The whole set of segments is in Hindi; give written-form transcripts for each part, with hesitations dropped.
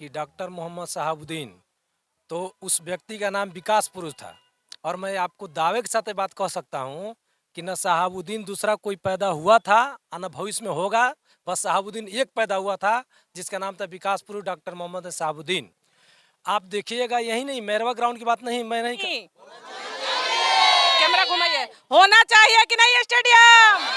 कि डॉक्टर मोहम्मद शहाबुद्दीन, तो उस व्यक्ति का नाम विकास पुरुष था। और मैं आपको दावे के साथ ये बात कह सकता हूँ कि न शहाबुद्दीन दूसरा कोई पैदा हुआ था और न भविष्य में होगा। बस शहाबुद्दीन एक पैदा हुआ था जिसका नाम था विकास पुरुष डॉक्टर मोहम्मद शहाबुद्दीन। आप देखिएगा, यही नहीं, मैरवा ग्राउंड की बात नहीं, मैं नहीं कैमरा घुमाइए। होना चाहिए कि नहीं स्टेडियम?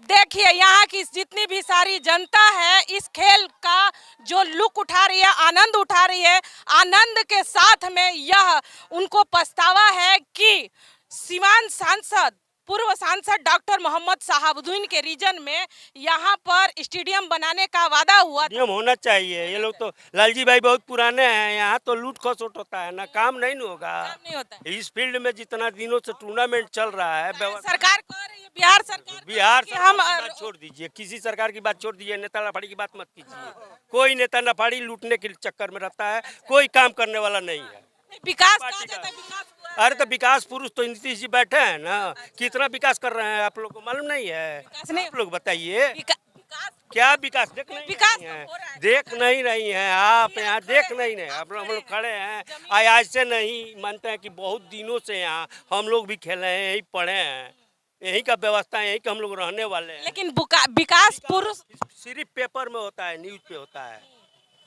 देखिए यहाँ की जितनी भी सारी जनता है इस खेल का जो लुक उठा रही है, आनंद उठा रही है। आनंद के साथ में यह उनको पछतावा है कि सीवान सांसद, पूर्व सांसद डॉक्टर मोहम्मद शहाबुद्दीन के रीजन में यहाँ पर स्टेडियम बनाने का वादा हुआ। स्टेडियम होना चाहिए। ये लोग तो लालजी भाई बहुत पुराने हैं, यहाँ तो लूट खसोट होता है ना, काम नहीं होगा। काम नहीं होता है। इस फील्ड में जितना दिनों से टूर्नामेंट चल रहा है, सरकार कह रही है, बिहार सरकार की बात छोड़ दीजिए, किसी सरकार की बात छोड़ दीजिए, नेता लफाड़ी की बात मत कीजिए। कोई नेता लफाड़ी लूटने के चक्कर में रहता है, कोई काम करने वाला नहीं है। विकास कहा जाता है, विकास हुआ। अरे तो विकास पुरुष तो नीतीश जी बैठे हैं ना, कितना विकास कर रहे हैं आप लोग को मालूम नहीं है? आप लोग बताइए क्या विकास देख नहीं रही हैं? देख नहीं रही हैं आप, यहाँ देख नहीं रहे। आप लोग खड़े हैं, आज से नहीं मानते हैं कि बहुत दिनों से यहाँ हम लोग भी खेले हैं, यही पढ़े हैं, यही का व्यवस्था है, यही का हम लोग रहने वाले हैं। लेकिन विकास पुरुष सिर्फ पेपर में होता है, न्यूज पे होता है,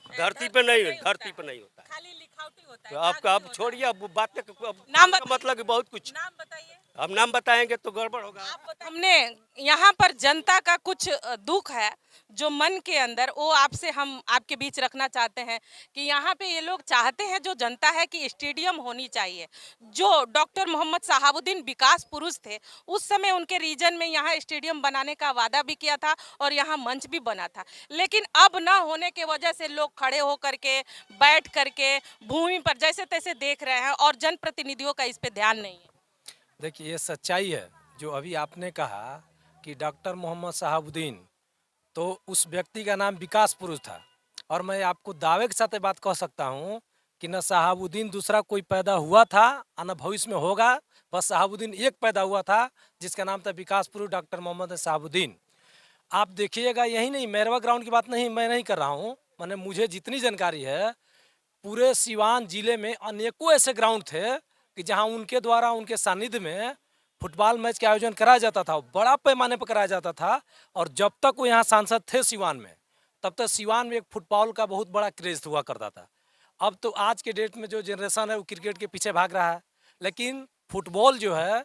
धरती पे नहीं, धरती पे नहीं होता है। खाली लिखावटी होता है। तो आप छोड़िए, अब बातें नाम मतलब बहुत कुछ। नाम बताइए। अब नाम बताएंगे तो गड़बड़ होगा। हमने यहाँ पर जनता का कुछ दुख है जो मन के अंदर, वो आपसे हम आपके बीच रखना चाहते हैं कि यहाँ पे ये लोग चाहते हैं, जो जनता है, कि स्टेडियम होनी चाहिए। जो डॉक्टर मोहम्मद शहाबुद्दीन विकास पुरुष थे उस समय उनके रीजन में यहाँ स्टेडियम बनाने का वादा भी किया था और यहाँ मंच भी बना था। लेकिन अब ना होने के वजह से लोग खड़े होकर के, बैठ करके भूमि पर जैसे तैसे देख रहे हैं और जनप्रतिनिधियों का इस पे ध्यान नहीं है। देखिए, ये सच्चाई है जो अभी आपने कहा कि डॉक्टर मोहम्मद शहाबुद्दीन, तो उस व्यक्ति का नाम विकास पुरुष था। और मैं आपको दावे के साथ ये बात कह सकता हूँ कि न शहाबुद्दीन दूसरा कोई पैदा हुआ था और न भविष्य में होगा। बस शहाबुद्दीन एक पैदा हुआ था जिसका नाम था विकास पुरुष डॉक्टर मोहम्मद शहाबुद्दीन। आप देखिएगा, यही नहीं, मैरवा ग्राउंड की बात नहीं, मैं नहीं कर रहा हूँ, मैंने मुझे जितनी जानकारी है पूरे सीवान जिले में अनेकों ऐसे ग्राउंड थे कि जहां उनके द्वारा, उनके सानिध्य में फुटबॉल मैच का आयोजन कराया जाता था, बड़ा पैमाने पर कराया जाता था। और जब तक वो यहाँ सांसद थे सीवान में, तब तक सीवान में एक फुटबॉल का बहुत बड़ा क्रेज हुआ करता था। अब तो आज के डेट में जो जनरेशन है वो क्रिकेट के पीछे भाग रहा है, लेकिन फुटबॉल जो है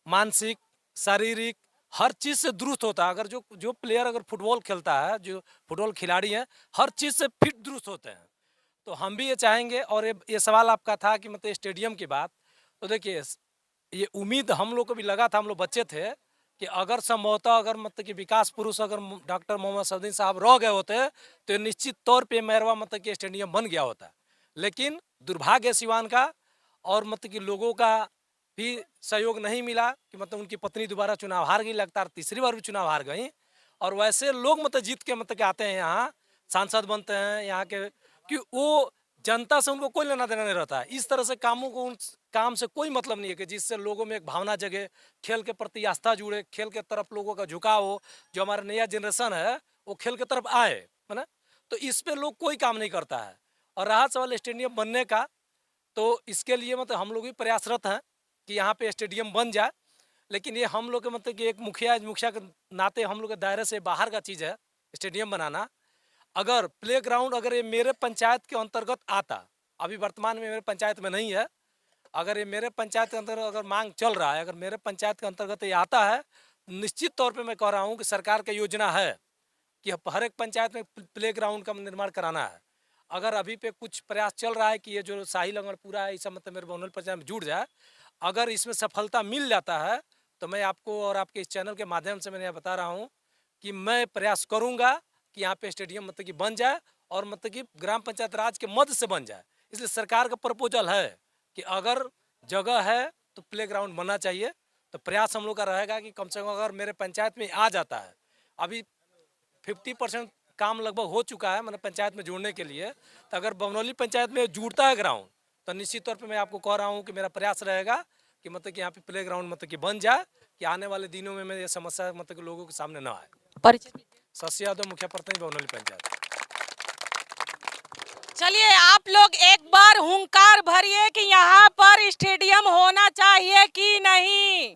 मानसिक, शारीरिक, हर चीज़ से दुरुस्त होता है। अगर जो प्लेयर अगर फुटबॉल खेलता है, जो फुटबॉल खिलाड़ी हैं, हर चीज़ से फिट दुरुस्त होते हैं। तो हम भी ये चाहेंगे। और ये सवाल आपका था कि मतलब स्टेडियम की बात, तो देखिए, ये उम्मीद हम लोग को भी लगा था, हम लोग बच्चे थे, कि अगर संभवतः अगर मतलब कि विकास पुरुष अगर डॉक्टर मोहम्मद शहाबुद्दीन साहब रह गए होते तो निश्चित तौर पे मैरवा मतलब कि स्टेडियम बन गया होता। लेकिन दुर्भाग्य सिवान का, और मतलब कि लोगों का भी सहयोग नहीं मिला कि मतलब उनकी पत्नी दोबारा चुनाव हार गई, लगातार तीसरी बार भी चुनाव हार गई। और वैसे लोग मतलब जीत के मतलब कि आते हैं यहाँ, सांसद बनते हैं यहाँ के, कि वो जनता से उनको कोई लेना देना नहीं रहता है। इस तरह से कामों को, उन काम से कोई मतलब नहीं है कि जिससे लोगों में एक भावना जगे, खेल के प्रति आस्था जुड़े, खेल के तरफ लोगों का झुकाव हो, जो हमारा नया जनरेशन है वो खेल के तरफ आए, है ना। तो इस पे लोग कोई काम नहीं करता है। और रहा सवाल स्टेडियम बनने का, तो इसके लिए मतलब हम लोग भी प्रयासरत हैं कि यहाँ पे स्टेडियम बन जाए। लेकिन ये हम लोग के मतलब कि एक मुखिया के नाते हम लोग के दायरे से बाहर का चीज़ है स्टेडियम बनाना। अगर प्ले ग्राउंड अगर ये मेरे पंचायत के अंतर्गत आता, अभी वर्तमान में मेरे पंचायत में नहीं है, अगर ये मेरे पंचायत के अंतर्गत अगर मांग चल रहा है, अगर मेरे पंचायत के अंतर्गत ये आता है, निश्चित तौर पे मैं कह रहा हूँ कि सरकार की योजना है कि हर एक पंचायत में प्ले ग्राउंड का निर्माण कराना है। अगर अभी पे कुछ प्रयास चल रहा है कि ये जो साहिल पूरा है, इस मतलब मेरे बनोल पंचायत में जुड़ जाए, अगर इसमें सफलता मिल जाता है तो मैं आपको और आपके इस चैनल के माध्यम से मैंने बता रहा हूँ कि मैं प्रयास करूँगा कि यहाँ पे स्टेडियम मतलब कि बन जाए, और मतलब कि ग्राम पंचायत राज के मध्य से बन जाए। इसलिए सरकार का प्रपोजल है कि अगर जगह है तो प्ले ग्राउंड बनना चाहिए। तो प्रयास हम लोग का रहेगा कि कम से कम अगर मेरे पंचायत में आ जाता है, अभी 50% काम लगभग हो चुका है मतलब पंचायत में जोड़ने के लिए, तो अगर बनौली पंचायत में जुड़ता है ग्राउंड, तो निश्चित तौर पे मैं आपको कह रहा हूँ कि मेरा प्रयास रहेगा कि मतलब कि यहाँ पे प्ले ग्राउंड मतलब कि बन जाए, कि आने वाले दिनों में ये समस्या मतलब कि लोगों के सामने ना आए। परिचय शशि यादव, मुखिया प्रधान बनौली पंचायत। चलिए आप लोग एक बार हुंकार भरिए कि यहाँ पर स्टेडियम होना चाहिए कि नहीं।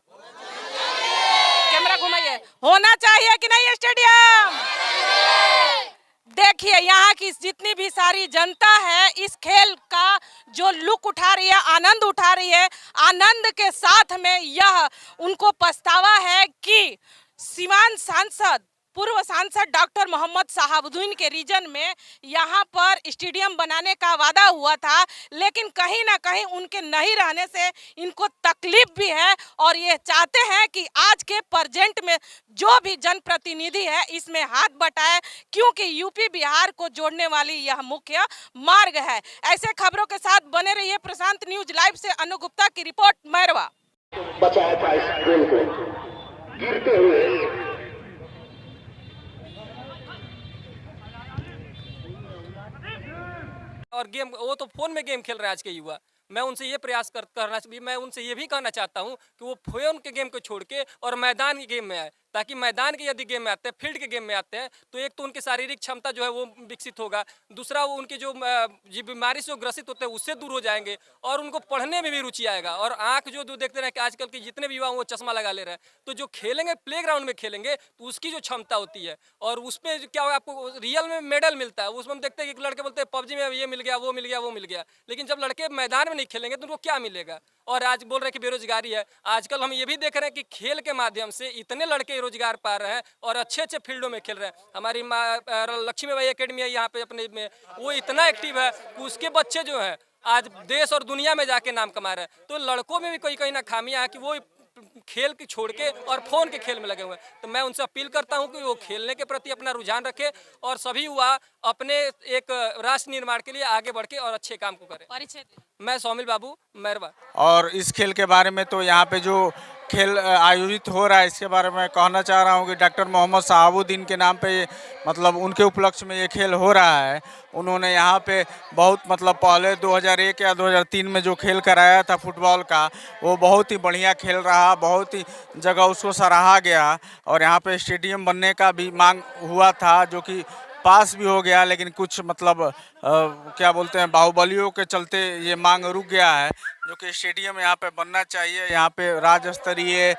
कैमरा घुमाइए, होना चाहिए कि नहीं स्टेडियम। देखिए यहाँ की जितनी भी सारी जनता है इस खेल का जो लुक उठा रही है, आनंद उठा रही है। आनंद के साथ में यह उनको पछतावा है कि सीवान सांसद, पूर्व सांसद डॉक्टर मोहम्मद शहाबुद्दीन के रीजन में यहाँ पर स्टेडियम बनाने का वादा हुआ था, लेकिन कहीं ना कहीं उनके नहीं रहने से इनको तकलीफ भी है और ये चाहते हैं कि आज के प्रेजेंट में जो भी जनप्रतिनिधि है इसमें हाथ बटाए, क्योंकि यूपी बिहार को जोड़ने वाली यह मुख्य मार्ग है। ऐसे खबरों के साथ बने रहिए प्रशांत न्यूज लाइव से। अनु गुप्ता की रिपोर्ट, मैरवा। बचाया था इस गोल को गिरते हुए। और गेम, वो तो फोन में गेम खेल रहे हैं आज के युवा। मैं उनसे ये प्रयास करना चाहिए, मैं उनसे ये भी कहना चाहता हूँ कि वो फोन के गेम को छोड़ के और मैदान के गेम में आए, ताकि मैदान के यदि गेम में आते हैं, फील्ड के गेम में आते हैं, तो एक तो उनकी शारीरिक क्षमता जो है वो विकसित होगा, दूसरा वो उनकी जो बीमारी से ग्रसित होते हैं उससे दूर हो जाएंगे और उनको पढ़ने में भी रुचि आएगा। और आँख जो देखते हैं कि आजकल के जितने भी युवा वो चश्मा लगा ले रहे हैं, तो जो खेलेंगे प्ले ग्राउंड में खेलेंगे तो उसकी जो क्षमता होती है और उस पर क्या होगा, आपको रियल में मेडल मिलता है। उसमें हम देखते हैं कि लड़के बोलते हैं पबजी में ये मिल गया, वो मिल गया, वो मिल गया, लेकिन जब लड़के मैदान में नहीं खेलेंगे तो उनको क्या मिलेगा। और आज बोल रहे हैं कि बेरोजगारी है, आजकल हम ये भी देख रहे हैं कि खेल के माध्यम से इतने लड़के रोजगार पा रहे हैं और अच्छे अच्छे फील्डों में खेल रहे हैं। हमारी लक्ष्मी बाई एकेडमी है यहाँ पे अपने में, वो इतना एक्टिव है कि उसके बच्चे जो हैं आज देश और दुनिया में जाके नाम कमा रहे हैं। तो लड़कों में भी कोई कहीं ना खामियां है कि वो खेल की छोड़ के और फोन के खेल में लगे हुए हैं। तो मैं उनसे अपील करता हूं कि वो खेलने के प्रति अपना रुझान रखें और सभी युवा अपने एक राष्ट्र निर्माण के लिए आगे बढ़ के और अच्छे काम को करें। परिचय मैं सोमिल बाबू, मैरवा। और इस खेल के बारे में तो यहाँ पे जो खेल आयोजित हो रहा है इसके बारे में कहना चाह रहा हूँ कि डॉक्टर मोहम्मद शहाबुद्दीन के नाम पे मतलब उनके उपलक्ष्य में ये खेल हो रहा है। उन्होंने यहाँ पे बहुत मतलब पहले 2001 या 2003 में जो खेल कराया था फुटबॉल का, वो बहुत ही बढ़िया खेल रहा, बहुत ही जगह उसको सराहा गया और यहाँ पे स्टेडियम बनने का भी मांग हुआ था, जो कि पास भी हो गया, लेकिन कुछ मतलब क्या बोलते हैं बाहुबलियों के चलते ये मांग रुक गया है, जो कि स्टेडियम यहाँ पे बनना चाहिए। यहाँ पे राज्य स्तरीय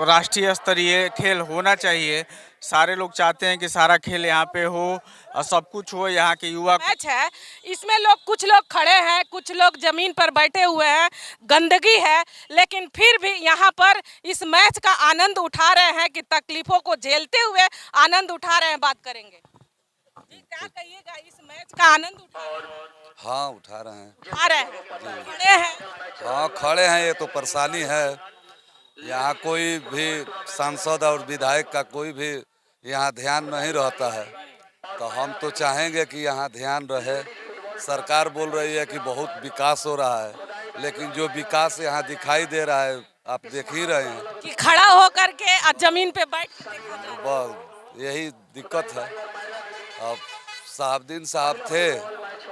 राष्ट्रीय स्तरीय खेल होना चाहिए। सारे लोग चाहते हैं कि सारा खेल यहाँ पे हो और सब कुछ हो। यहाँ के युवा मैच है, इसमें लोग कुछ लोग खड़े हैं, कुछ लोग जमीन पर बैठे हुए हैं, गंदगी है, लेकिन फिर भी यहाँ पर इस मैच का आनंद उठा रहे हैं कि तकलीफों को झेलते हुए आनंद उठा रहे हैं। बात करेंगे जी, क्या कहिएगा, इस मैच का आनंद उठा रहे हैं? हाँ, उठा रहे हैं, खड़े हैं। हाँ खड़े हैं। ये तो परेशानी है, यहाँ कोई भी सांसद और विधायक का कोई भी यहाँ ध्यान नहीं रहता है। तो हम तो चाहेंगे कि यहाँ ध्यान रहे। सरकार बोल रही है कि बहुत विकास हो रहा है, लेकिन जो विकास यहाँ दिखाई दे रहा है आप देख ही रहे हैं कि खड़ा होकर के जमीन पे बैठ, बस यही दिक्कत है। अब शहाबुद्दीन साहब थे,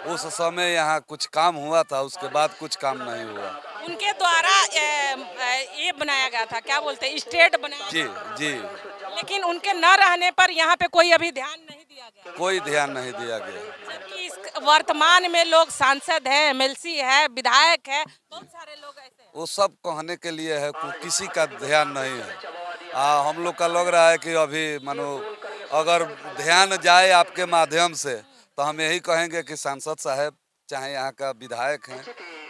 उस समय यहाँ कुछ काम हुआ था, उसके बाद कुछ काम नहीं हुआ। उनके द्वारा ये बनाया गया था, क्या बोलते हैं, स्टेट बनाया। जी जी, लेकिन उनके न रहने पर यहाँ पे कोई अभी ध्यान नहीं दिया गया। कोई ध्यान नहीं दिया गया। जबकि इस वर्तमान में लोग सांसद है, एमएलसी है, विधायक है, बहुत सारे लोग ऐसे हैं। वो सब कहने के लिए है, किसी का ध्यान नहीं है। हम लोग का लग रहा है कि अभी मानो अगर ध्यान जाए आपके माध्यम से, तो हम यही कहेंगे कि सांसद साहब चाहे यहाँ का विधायक हैं,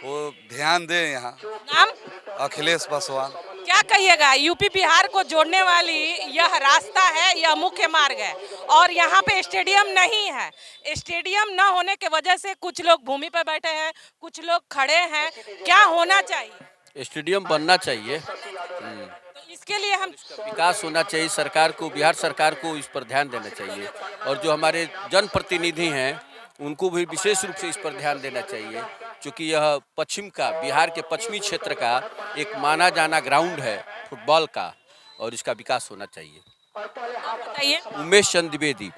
वो ध्यान दें। यहाँ नाम अखिलेश पासवान। क्या कहिएगा, यूपी बिहार को जोड़ने वाली यह रास्ता है, यह मुख्य मार्ग है और यहाँ पे स्टेडियम नहीं है। स्टेडियम न होने के वजह से कुछ लोग भूमि पर बैठे हैं, कुछ लोग खड़े हैं। क्या होना चाहिए? स्टेडियम बनना चाहिए। तो इसके लिए हम विकास होना चाहिए। सरकार को, बिहार सरकार को इस पर ध्यान देना चाहिए और जो हमारे जनप्रतिनिधि हैं उनको भी विशेष रूप से इस पर ध्यान देना चाहिए, क्योंकि यह पश्चिम का, बिहार के पश्चिमी क्षेत्र का एक माना जाना ग्राउंड है फुटबॉल का और इसका विकास होना चाहिए। बताइए। उमेश चंद द्विवेदी।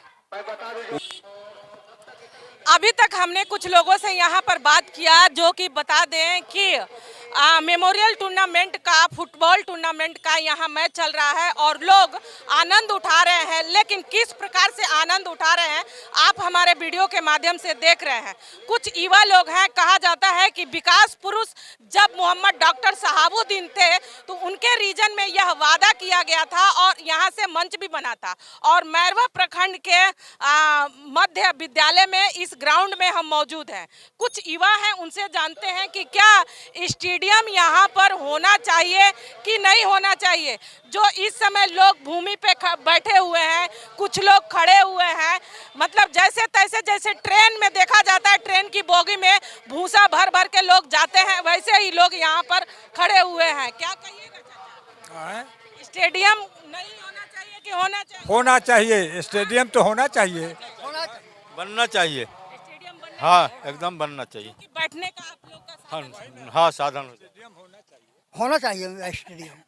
अभी तक हमने कुछ लोगों से यहाँ पर बात किया जो कि बता दें कि मेमोरियल टूर्नामेंट का, फुटबॉल टूर्नामेंट का यहाँ मैच चल रहा है और लोग आनंद उठा रहे हैं। लेकिन किस प्रकार से आनंद उठा रहे हैं आप हमारे वीडियो के माध्यम से देख रहे हैं। कुछ युवा लोग हैं, कहा जाता है कि विकास पुरुष जब मोहम्मद डॉक्टर सहाबुद्दीन थे तो उनके रीजन में यह वादा किया गया था और यहाँ से मंच भी बना था। और मैरवा प्रखंड के मध्य विद्यालय में इस ग्राउंड में हम मौजूद हैं। कुछ युवा हैं, उनसे जानते हैं कि क्या स्टेडियम यहाँ पर होना चाहिए कि नहीं होना चाहिए। जो इस समय लोग भूमि पे बैठे हुए हैं, कुछ लोग खड़े हुए हैं, मतलब जैसे तैसे, जैसे ट्रेन में देखा जाता है ट्रेन की बोगी में भूसा भर भर के लोग जाते हैं, वैसे ही लोग यहाँ पर खड़े हुए हैं। क्या कहिएगा चाचा? स्टेडियम नहीं होना चाहिए कि होना चाहिए? होना चाहिए, स्टेडियम तो होना चाहिए, बनना चाहिए। स्टेडियम बनना हाँ, चाहिए। एकदम बनना चाहिए। कि बैठने का आप लोग का साधन है। हाँ, साधन होना चाहिए स्टेडियम।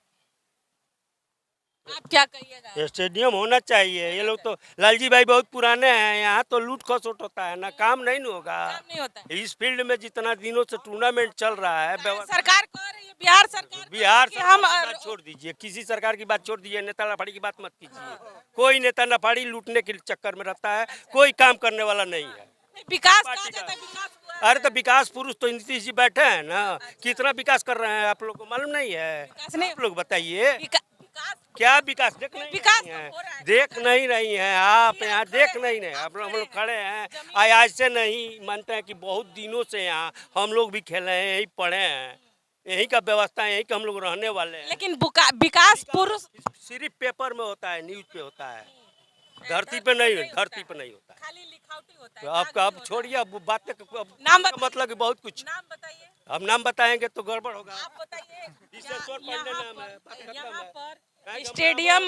आप क्या कहिएगा? स्टेडियम होना चाहिए। ये लोग तो लालजी भाई बहुत पुराने हैं, यहाँ तो लूट खसोट होता है ना, काम नहीं होगा। काम नहीं होता है। इस फील्ड में जितना दिनों से टूर्नामेंट चल रहा है, सरकार कह रही है, बिहार सरकार बिहार कि सरकार हम की बात छोड़ दीजिए, किसी सरकार की बात छोड़ दीजिए, नेता नफाड़ी की बात मत कीजिए। कोई नेता नफाड़ी लूटने के चक्कर में रहता है, कोई काम करने वाला नहीं है। विकास कहा जाता है, विकास हुआ। अरे तो विकास पुरुष तो नीतीश जी बैठे हैं ना, कितना विकास कर रहे हैं आप लोग को मालूम नहीं है? नहीं। आप लोग बताइए विकास क्या विकास देख नहीं विकास रही हैं? हो रहा है। देख नहीं रही हैं आप, यहाँ देख नहीं रहे। आप लोग, हम लोग खड़े हैं, आज से नहीं मानते हैं कि बहुत दिनों से यहाँ हम लोग भी खेले हैं, यही पढ़े हैं, यही का व्यवस्था है, यही का हम लोग रहने वाले हैं। लेकिन विकास पुरुष सिर्फ पेपर में होता है, न्यूज पे होता है, धरती पे नहीं, धरती पे नहीं होता है। खाली लिखावटी होता है। तो अब छोड़िए, अब बातें नाम बताइए। मतलब कि बहुत कुछ। नाम बताइए। अब नाम बताएंगे तो गड़बड़ होगा। आप बताइए। नाम है, बात खत्म यहाँ है। पर स्टेडियम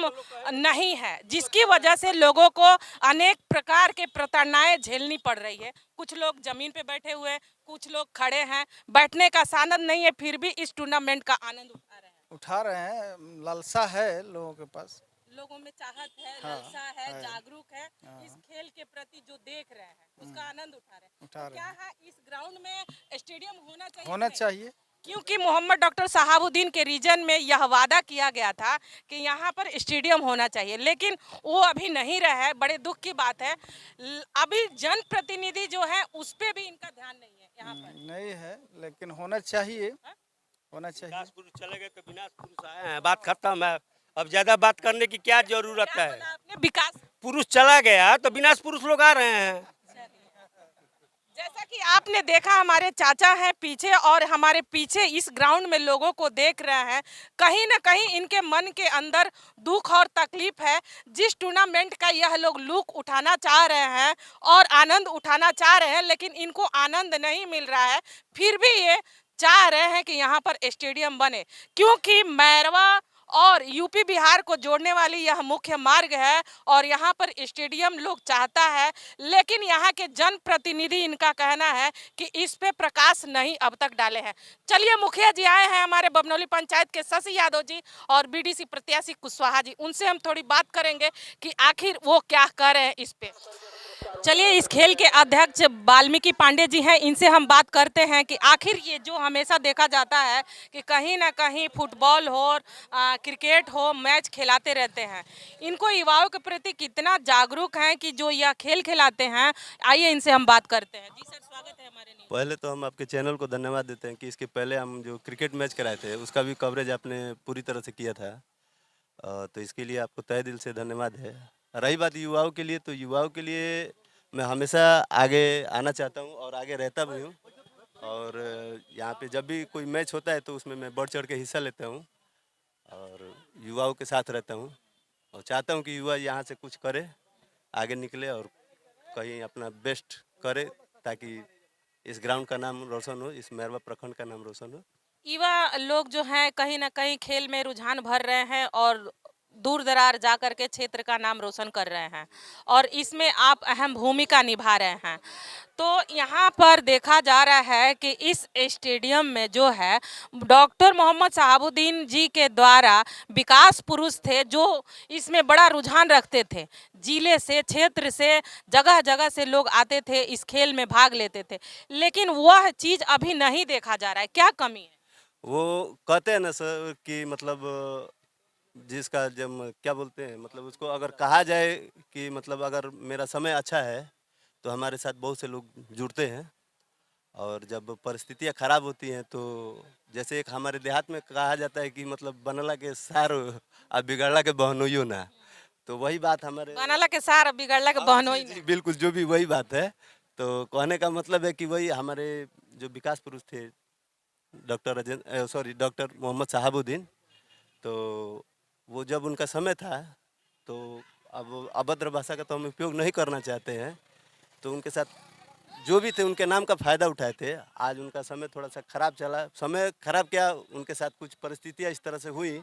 नहीं है, जिसकी वजह से लोगों को अनेक प्रकार के प्रताड़नाएं झेलनी पड़ रही है। कुछ लोग जमीन पे बैठे हुए हैं, कुछ लोग खड़े हैं, बैठने का साधन नहीं है, फिर भी इस टूर्नामेंट का आनंद उठा रहे हैं। लालसा है लोगों के पास, लोगों में चाहत है, लालसा है, जागरूक है, इस खेल के प्रति जो देख रहे हैं उसका आनंद उठा रहे हैं। तो क्या है, इस ग्राउंड में स्टेडियम होना चाहिए? होना चाहिए, क्योंकि मोहम्मद डॉक्टर सहाबुद्दीन के रीजन में यह वादा किया गया था कि यहाँ पर स्टेडियम होना चाहिए, लेकिन वो अभी नहीं रहा है। बड़े दुख की बात है। अभी जनप्रतिनिधि जो है उस पे भी इनका ध्यान नहीं है, यहाँ पर नहीं है, लेकिन होना चाहिए, होना चाहिए। विकास पुरुष चले गए तो विनाश पुरुष आए हैं, बात खत्म है। अब ज्यादा बात करने की क्या जरूरत है? आपने विकास पुरुष चला गया तो विनाश पुरुष लोग आ रहे हैं। जैसा कि आपने देखा, हमारे चाचा हैं पीछे और हमारे पीछे इस ग्राउंड में लोगों को देख रहे हैं। कहीं ना कहीं इनके मन के अंदर दुख और तकलीफ है। जिस टूर्नामेंट का यह लोग लुत्फ उठाना चाह रहे हैं और आनंद उठाना चाह रहे हैं, लेकिन इनको आनंद नहीं मिल रहा है, फिर भी ये चाह रहे हैं कि यहाँ पर स्टेडियम बने, क्योंकि मैरवा और यूपी बिहार को जोड़ने वाली यह मुख्य मार्ग है और यहाँ पर स्टेडियम लोग चाहता है। लेकिन यहाँ के जनप्रतिनिधि, इनका कहना है कि इस पे प्रकाश नहीं अब तक डाले हैं। चलिए, मुखिया जी आए हैं हमारे बबनौली पंचायत के, शशि यादव जी और बीडीसी प्रत्याशी कुशवाहा जी, उनसे हम थोड़ी बात करेंगे कि आखिर वो क्या कह रहे हैं इस पे। चलिए, इस खेल के अध्यक्ष वाल्मीकि पांडे जी हैं, इनसे हम बात करते हैं कि आखिर ये जो हमेशा देखा जाता है कि कहीं ना कहीं फुटबॉल हो, क्रिकेट हो, मैच खिलाते रहते हैं, इनको युवाओं के प्रति कितना जागरूक हैं कि जो यह खेल खिलाते हैं। आइए इनसे हम बात करते हैं। जी सर, स्वागत है हमारे न्यूज़। पहले तो हम आपके चैनल को धन्यवाद देते हैं कि इसके पहले हम जो क्रिकेट मैच कराए थे उसका भी कवरेज आपने पूरी तरह से किया था, तो इसके लिए आपको तहे दिल से धन्यवाद है। रही बात युवाओं के लिए, तो युवाओं के लिए मैं हमेशा आगे आना चाहता हूं और आगे रहता भी हूं, और यहाँ पे जब भी कोई मैच होता है तो उसमें मैं बढ़ चढ़ के हिस्सा लेता हूं और युवाओं के साथ रहता हूं और चाहता हूं कि युवा यहाँ से कुछ करे, आगे निकले और कहीं अपना बेस्ट करे, ताकि इस ग्राउंड का नाम रोशन हो, इस मैरवा प्रखंड का नाम रोशन हो। युवा लोग जो हैं कहीं ना कहीं खेल में रुझान भर रहे हैं और दूर दरार जा कर के क्षेत्र का नाम रोशन कर रहे हैं, और इसमें आप अहम भूमिका निभा रहे हैं। तो यहाँ पर देखा जा रहा है कि इस स्टेडियम में जो है डॉक्टर मोहम्मद सहाबुद्दीन जी के द्वारा विकास पुरुष थे जो इसमें बड़ा रुझान रखते थे। जिले से, क्षेत्र से, जगह जगह से लोग आते थे, इस खेल में भाग लेते थे, लेकिन वह चीज़ अभी नहीं देखा जा रहा है। क्या कमी है? वो कहते हैं ना सर कि मतलब जिसका जब क्या बोलते हैं मतलब उसको अगर कहा जाए कि मतलब अगर मेरा समय अच्छा है तो हमारे साथ बहुत से लोग जुड़ते हैं, और जब परिस्थितियाँ खराब होती हैं तो जैसे एक हमारे देहात में कहा जाता है कि मतलब बनला के सार अब बिगड़ला के बहनोइयो ना, तो वही बात हमारे बनला के सार बिगड़ला के बहनोई जी, बिल्कुल जो भी वही बात है। तो कहने का मतलब है कि वही हमारे जो विकास पुरुष थे डॉक्टर मोहम्मद शहाबुद्दीन, तो वो जब उनका समय था तो अब अभद्र भाषा का तो हम उपयोग नहीं करना चाहते हैं, तो उनके साथ जो भी थे उनके नाम का फ़ायदा उठाए थे। आज उनका समय थोड़ा सा खराब चला, समय खराब क्या, उनके साथ कुछ परिस्थितियाँ इस तरह से हुई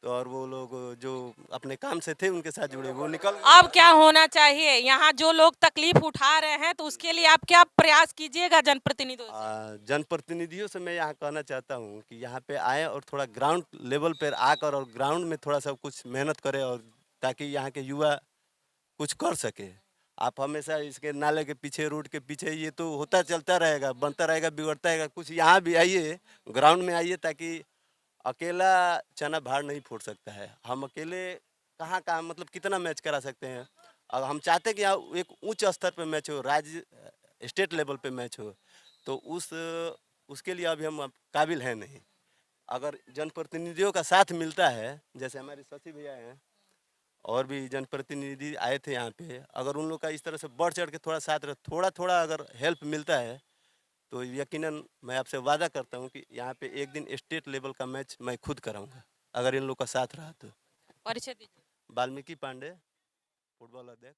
तो और वो लोग जो अपने काम से थे उनके साथ जुड़े वो निकल। अब क्या होना चाहिए? यहाँ जो लोग तकलीफ उठा रहे हैं तो उसके लिए आप क्या प्रयास कीजिएगा जनप्रतिनिधियों से? जनप्रतिनिधियों से मैं यहाँ कहना चाहता हूँ कि यहाँ पे आए और थोड़ा ग्राउंड लेवल पर आकर और ग्राउंड में थोड़ा सा कुछ मेहनत करें, और ताकि यहाँ के युवा कुछ कर सके। आप हमेशा इसके नाले के पीछे, रोड के पीछे, ये तो होता चलता रहेगा, बनता रहेगा, बिगड़ता रहेगा। कुछ यहाँ भी आइए, ग्राउंड में आइए, ताकि अकेला चना भार नहीं फोड़ सकता है। हम अकेले कहाँ कहाँ मतलब कितना मैच करा सकते हैं। अब हम चाहते हैं कि यहाँ एक उच्च स्तर पे मैच हो, राज्य स्टेट लेवल पे मैच हो, तो उसके लिए अभी हम काबिल हैं नहीं। अगर जनप्रतिनिधियों का साथ मिलता है, जैसे हमारे शशि भैया हैं और भी जनप्रतिनिधि आए थे यहाँ पे, अगर उन लोग का इस तरह से बढ़ चढ़ के थोड़ा साथ थोड़ा थोड़ा अगर हेल्प मिलता है तो यकीनन मैं आपसे वादा करता हूँ कि यहाँ पे एक दिन स्टेट लेवल का मैच मैं खुद कराऊंगा, अगर इन लोग का साथ रहा तो। परिचय दीजिए। वाल्मीकि पांडे, फुटबॉल अध्यक्ष।